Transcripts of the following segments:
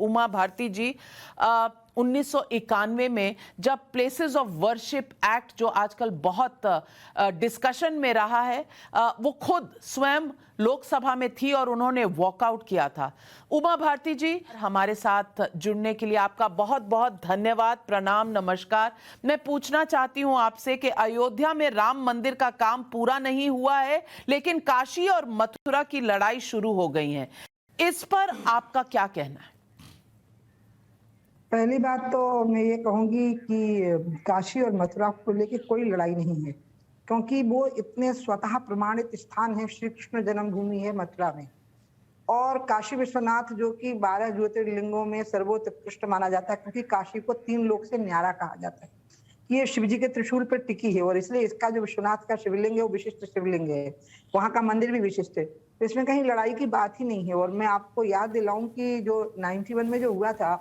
उमा भारती जी, 1991 में जब places of worship act जो आजकल बहुत डिस्कशन में रहा है, वो खुद स्वयं लोकसभा में थी और उन्होंने वॉकआउट किया था। उमा भारती जी, हमारे साथ जुड़ने के लिए आपका बहुत बहुत धन्यवाद, प्रणाम, नमस्कार। मैं पूछना चाहती हूं आपसे कि अयोध्या में राम मंदिर का काम पूरा नहीं हुआ है, लेकिन काशी और मथुरा की लड़ाई शुरू हो गई है। इस पर आपका क्या कहना है? पहली बात तो मैं ये कहूंगी कि काशी और मथुरा को लेकर कोई लड़ाई नहीं है, क्योंकि वो इतने स्वतः प्रमाणित स्थान है। श्री कृष्ण जन्मभूमि है मथुरा में, और काशी विश्वनाथ जो कि 12 ज्योतिर्लिंगों में सर्वोत्कृष्ट माना जाता है, क्योंकि काशी को 3 लोक से न्यारा कहा जाता है। ये शिव जी के त्रिशूल पर टिकी है, और इसलिए इसका जो विश्वनाथ का शिवलिंग है वो विशिष्ट शिवलिंग है। वहां का मंदिर भी विशिष्ट है, तो इसमें कहीं लड़ाई की बात ही नहीं है। और मैं आपको याद दिलाऊं कि जो 91 में जो हुआ था,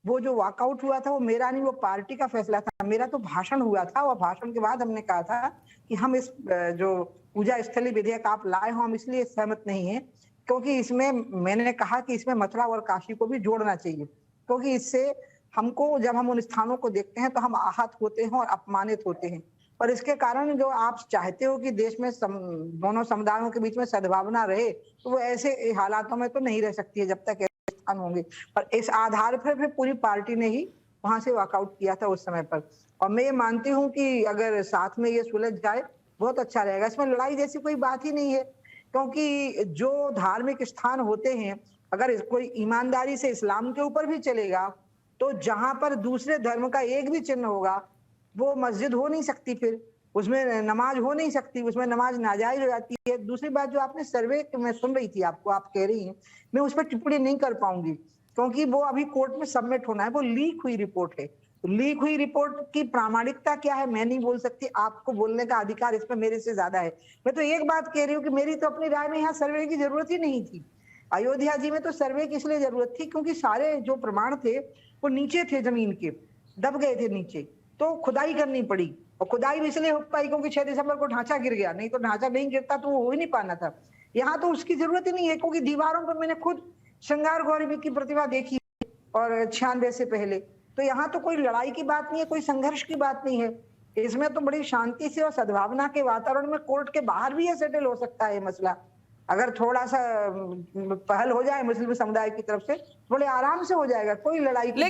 वो जो वॉकआउट हुआ था वो मेरा नहीं, वो पार्टी का फैसला था। मेरा तो भाषण हुआ था, और भाषण के बाद हमने कहा था कि हम इस जो पूजा स्थली विधेयक आप लाए हो, हम इसलिए सहमत नहीं है क्योंकि इसमें मैंने कहा कि इसमें मथुरा और काशी को भी जोड़ना चाहिए, क्योंकि इससे हमको, जब हम उन स्थानों को देखते हैं तो हम आहत होते हैं और अपमानित होते हैं। और इसके कारण जो आप चाहते हो कि देश में दोनों समुदायों के बीच में सद्भावना रहे, तो वो ऐसे हालातों में तो नहीं रह सकती है जब तक ऐसे स्थान होंगे। और इस आधार पर फिर पूरी पार्टी ने ही वहां से वॉकआउट किया था उस समय पर। और मैं ये मानती हूँ कि अगर साथ में ये सुलझ जाए बहुत अच्छा रहेगा। इसमें लड़ाई जैसी कोई बात ही नहीं है, क्योंकि जो धार्मिक स्थान होते हैं, अगर कोई ईमानदारी से इस्लाम के ऊपर भी चलेगा, तो जहां पर दूसरे धर्म का एक भी चिन्ह होगा वो मस्जिद हो नहीं सकती, फिर उसमें नमाज हो नहीं सकती, उसमें नमाज नाजायज हो जाती है। दूसरी बात, जो आपने सर्वे मैं सुन रही थी आपको, आप कह रही हैं, मैं उस पर टिप्पणी नहीं कर पाऊंगी, क्योंकि वो अभी कोर्ट में सबमिट होना है। वो लीक हुई रिपोर्ट है, तो लीक हुई रिपोर्ट की प्रामाणिकता क्या है मैं नहीं बोल सकती, आपको बोलने का अधिकार इस पर मेरे से ज्यादा है। मैं तो एक बात कह रही हूँ कि मेरी तो अपनी राय में यहाँ सर्वे की जरूरत ही नहीं थी। अयोध्या जी में तो सर्वे की इसलिए जरूरत थी क्योंकि सारे जो प्रमाण थे वो नीचे थे, जमीन के दब गए थे नीचे, तो खुदाई करनी पड़ी। और खुदाई भी इसलिए हो पाई क्योंकि 6 दिसंबर को ढांचा गिर गया, नहीं तो ढांचा नहीं गिरता तो वो हो ही नहीं पाना था। यहाँ तो उसकी जरूरत ही नहीं है, क्योंकि दीवारों पर मैंने खुद श्रृंगार गौरी की प्रतिभा देखी और 96 से पहले। तो यहाँ तो कोई लड़ाई की बात नहीं है, कोई संघर्ष की बात नहीं है। इसमें तो बड़ी शांति से और सद्भावना के वातावरण में कोर्ट के बाहर भी ये सेटल हो सकता है मसला। अगर थोड़ा सा पहल हो जाए मुस्लिम समुदाय की तरफ से, बड़े आराम से हो जाएगा, कोई लड़ाई की